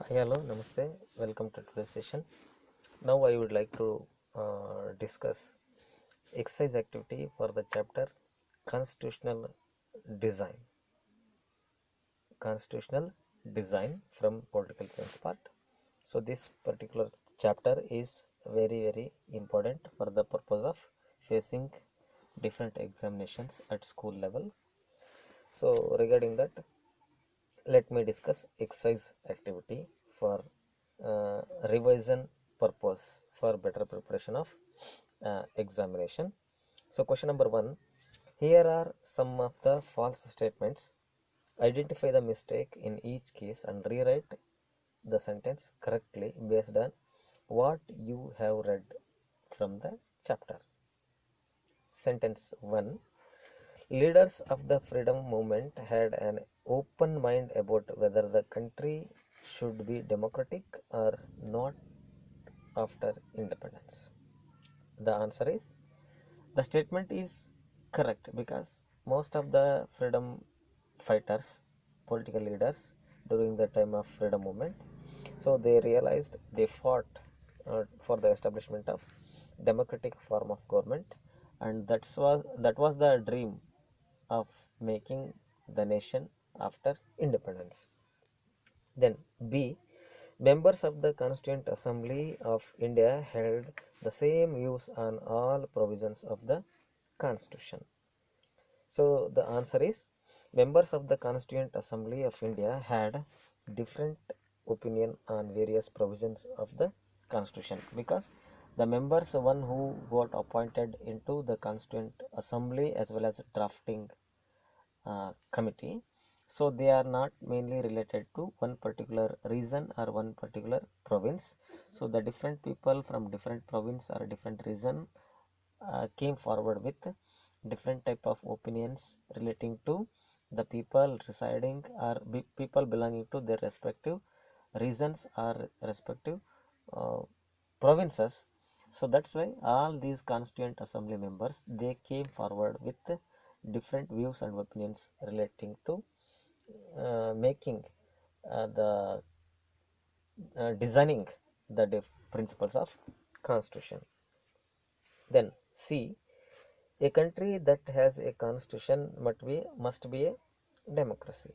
Hello, Namaste. Welcome to today's session. Now I would like to discuss exercise activity for the chapter Constitutional Design. Constitutional Design from Political Science part. So this particular chapter is very important for the purpose of facing different examinations at school level. So regarding that, let me discuss exercise activity for revision purpose for better preparation of examination. So question number 1, here are some of the false statements. Identify the mistake in each case and rewrite the sentence correctly based on what you have read from the chapter. Sentence 1, leaders of the freedom movement had an open mind about whether the country should be democratic or not after independence. The answer is, the statement is correct because most of the freedom fighters, political leaders during the time of freedom movement, so they realized they fought for the establishment of democratic form of government, and that was the dream of making the nation after independence. Then B, members of the Constituent Assembly of India held the same views on all provisions of the Constitution. So the answer is, members of the Constituent Assembly of India had different opinion on various provisions of the Constitution, because the members, one who got appointed into the Constituent Assembly as well as drafting committee, so they are not mainly related to one particular region or one particular province. So the different people from different province or different region came forward with different type of opinions relating to the people residing or people belonging to their respective regions or respective uh, provinces. So that's why all these constituent assembly members, they came forward with different views and opinions relating to making the designing the principles of constitution. Then C, a country that has a constitution must be a democracy.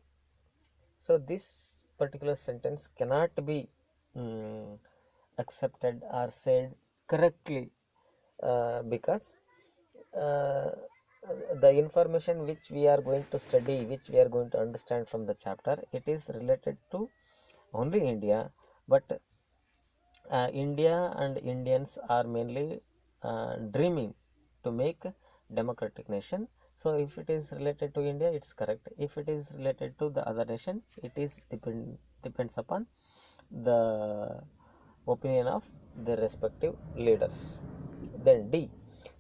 So this particular sentence cannot be accepted or said correctly because uh, the information which we are going to study, which we are going to understand from the chapter, it is related to only India, but India and Indians are mainly dreaming to make democratic nation. So if it is related to India, it's correct. If it is related to the other nation, it is depends upon the opinion of their respective leaders. Then D,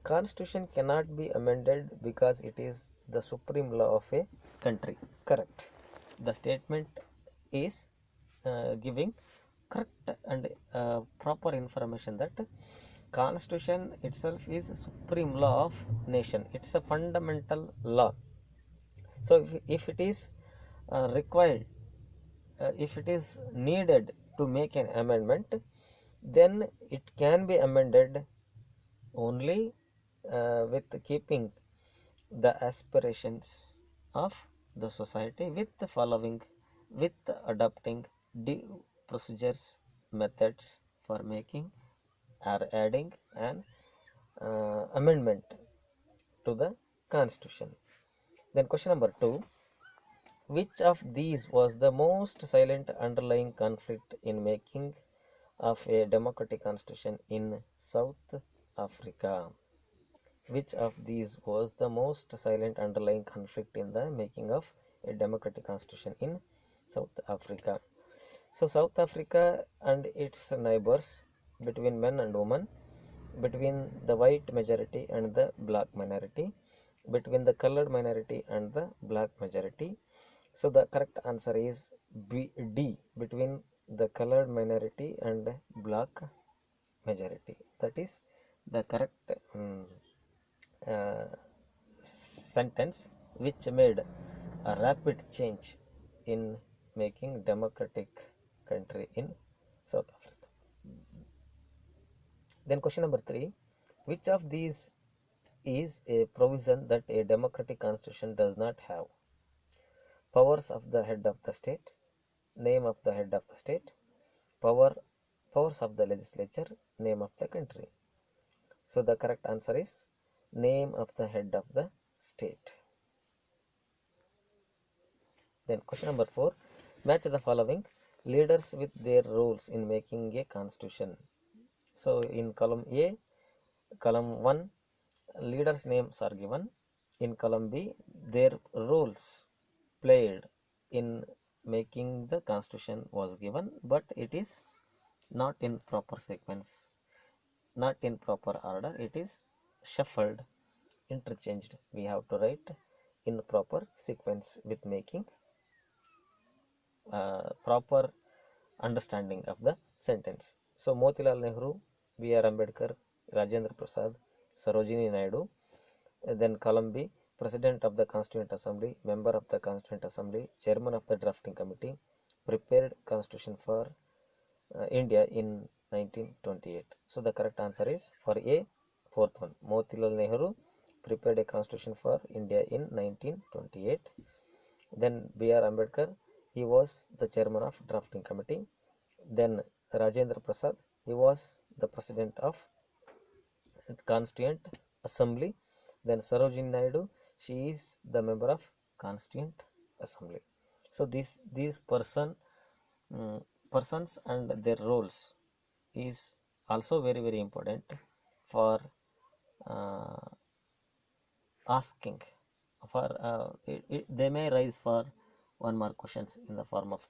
constitution cannot be amended because it is the supreme law of a country. Correct. The statement is giving correct and proper information that constitution itself is supreme law of nation. It's a fundamental law. So if it is required, if it is needed to make an amendment, then it can be amended only with keeping the aspirations of the society, with the following, with adopting due procedures, methods for making or adding an amendment to the constitution. Then question number 2, which of these was the most silent underlying conflict in making of a democratic constitution in South Africa? Which of these was the most silent underlying conflict in the making of a democratic constitution in South Africa? So South Africa and its neighbors, between men and women, between the white majority and the black minority, between the colored minority and the black majority. So the correct answer is D, between the colored minority and black majority. That is the correct uh, sentence which made a rapid change in making democratic country in South Africa. Then question number 3, which of these is a provision that a democratic constitution does not have? Powers of the head of the state, name of the head of the state, powers of the legislature, name of the country. So the correct answer is name of the head of the state. Then question number 4, match the following leaders with their roles in making a constitution. So in column A, column 1, leaders' names are given. In column B, their roles played in making the constitution was given, but it is not in proper sequence, not in proper order. It is shuffled, interchanged. We have to write in proper sequence with making proper understanding of the sentence. So Motilal Nehru, B.R. Ambedkar, Rajendra Prasad, Sarojini Naidu. Then column B, President of the Constituent Assembly, Member of the Constituent Assembly, Chairman of the Drafting Committee, prepared Constitution for India in 1928. So the correct answer is for A, fourth one. Motilal Nehru prepared a constitution for India in 1928. Then B.R. Ambedkar, he was the chairman of drafting committee. Then Rajendra Prasad, he was the president of Constituent Assembly. Then Sarojini Naidu, she is the member of Constituent Assembly. So these persons and their roles is also very important for uh, asking for they may rise for 1 mark questions in the form of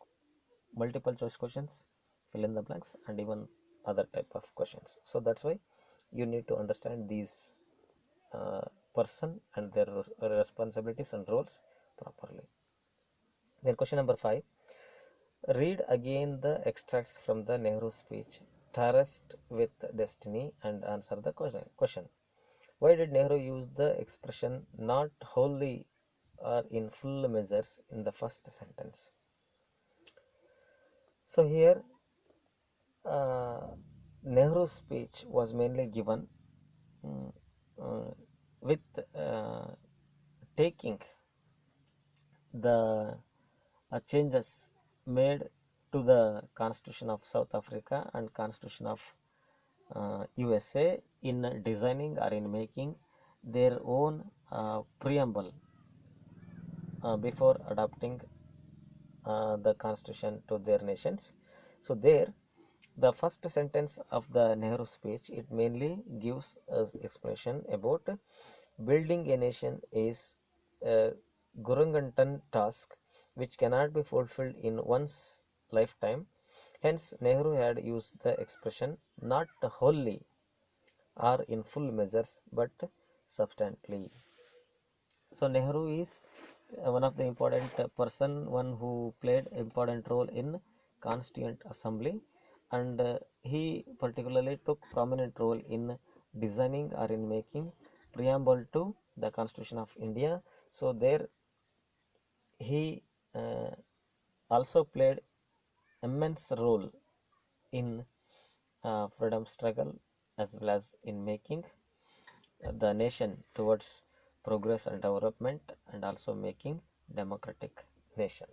multiple choice questions, fill in the blanks, and even other type of questions. So that's why you need to understand these person and their responsibilities and roles properly. Then question number 5, read again the extracts from the Nehru speech Terraced with Destiny and answer the question. Why did Nehru use the expression not wholly or in full measures in the first sentence? So here Nehru's speech was mainly given mm, uh, with taking the changes made to the Constitution of South Africa and Constitution of USA in designing or in making their own preamble before adopting the constitution to their nations. So there, the first sentence of the Nehru speech, it mainly gives us explanation about building a nation is a Gurungantan task which cannot be fulfilled in one's lifetime. Hence, Nehru had used the expression not wholly or in full measures but substantially. So Nehru is one of the important person, one who played important role in Constituent Assembly, and he particularly took prominent role in designing or in making preamble to the Constitution of India. So there he also played immense role in freedom struggle as well as in making the nation towards progress and development and also making democratic nation.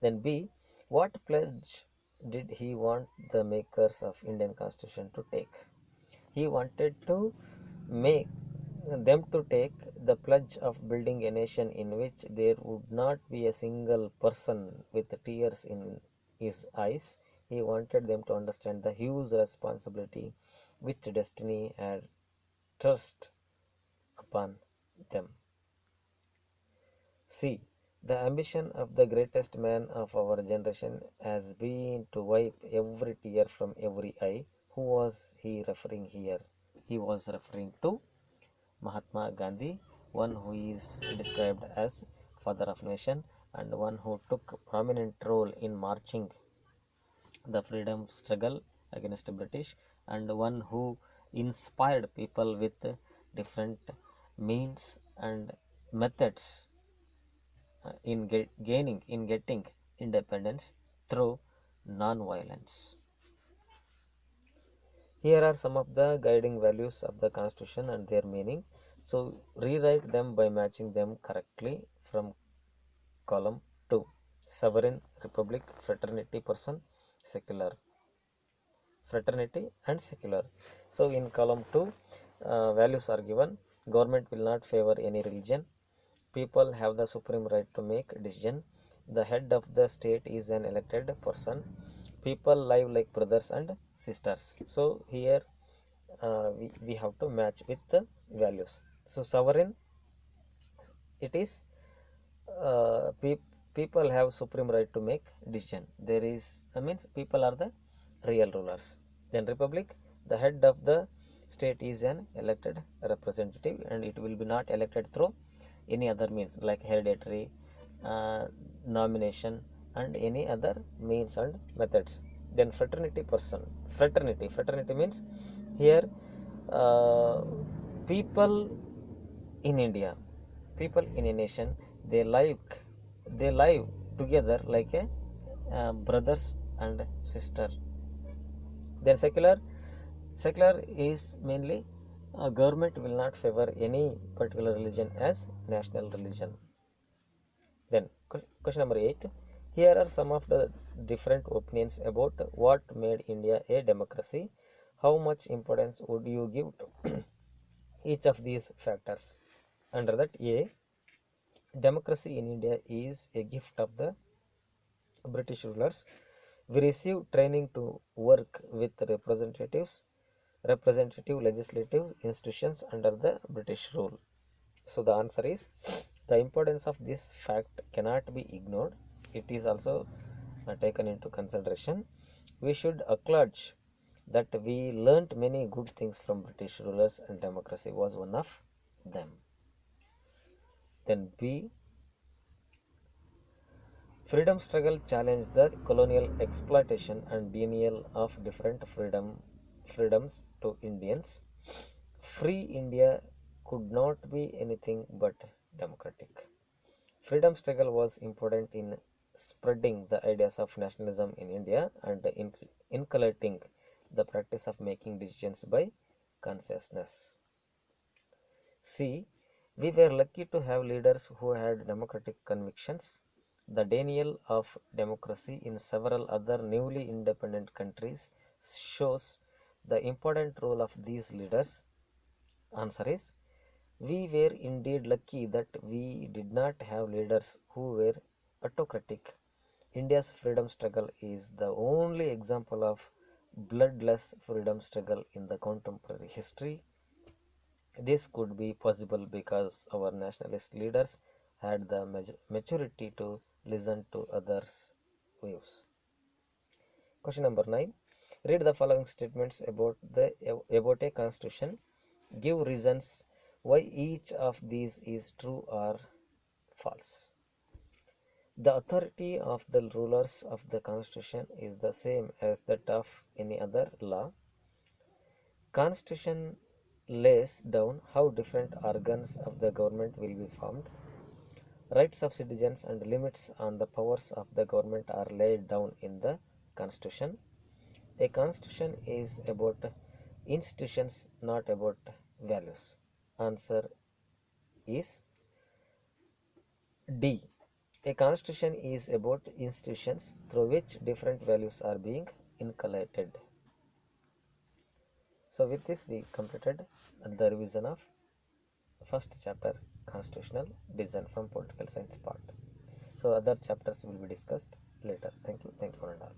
Then B, what pledge did he want the makers of Indian Constitution to take? He wanted to make them to take the pledge of building a nation in which there would not be a single person with tears in his eyes. He wanted them to understand the huge responsibility which destiny had thrust upon them. C. The ambition of the greatest man of our generation has been to wipe every tear from every eye. Who was he referring here? He was referring to Mahatma Gandhi, one who is described as father of nation and one who took prominent role in marching the freedom struggle against the British and one who inspired people with different means and methods in getting independence through non-violence. Here are some of the guiding values of the Constitution and their meaning. So rewrite them by matching them correctly from column 2. Sovereign, republic, fraternity, person, secular. Fraternity and secular. So in column 2, values are given. Government will not favor any religion. People have the supreme right to make decision. The head of the state is an elected person. People live like brothers and sisters. So here we have to match with the values. So sovereign, it is people have supreme right to make decision. There is means people are the real rulers. Then republic, the head of the state is an elected representative and it will be not elected through any other means like hereditary nomination and any other means and methods. Then fraternity person, fraternity means here uh, people in India, people in a nation, they live together like a brothers and sister. Then secular is mainly government will not favor any particular religion as national religion. Then question number 8. Here are some of the different opinions about what made India a democracy. How much importance would you give to each of these factors? Under that, A, democracy in India is a gift of the British rulers. We received training to work with representative legislative institutions under the British rule. So the answer is the importance of this fact cannot be ignored. It is also taken into consideration. We should acknowledge that we learnt many good things from British rulers and democracy was one of them. Then B, freedom struggle challenged the colonial exploitation and denial of different freedoms to Indians. Free India could not be anything but democratic. Freedom struggle was important in spreading the ideas of nationalism in India and inculcating the practice of making decisions by consciousness. C. We were lucky to have leaders who had democratic convictions. The denial of democracy in several other newly independent countries shows the important role of these leaders. Answer is, we were indeed lucky that we did not have leaders who were autocratic. India's freedom struggle is the only example of bloodless freedom struggle in the contemporary history. This could be possible because our nationalist leaders had the maturity to listen to others' views. Question number 9. Read the following statements about a constitution. Give reasons why each of these is true or false. The authority of the rulers of the constitution is the same as that of any other law. Constitution lays down how different organs of the government will be formed. Rights of citizens and limits on the powers of the government are laid down in the Constitution. A constitution is about institutions, not about values. Answer is D. A constitution is about institutions through which different values are being inculcated. So with this we completed the revision of first chapter, constitutional design from political science part. So other chapters will be discussed later. Thank you one and all.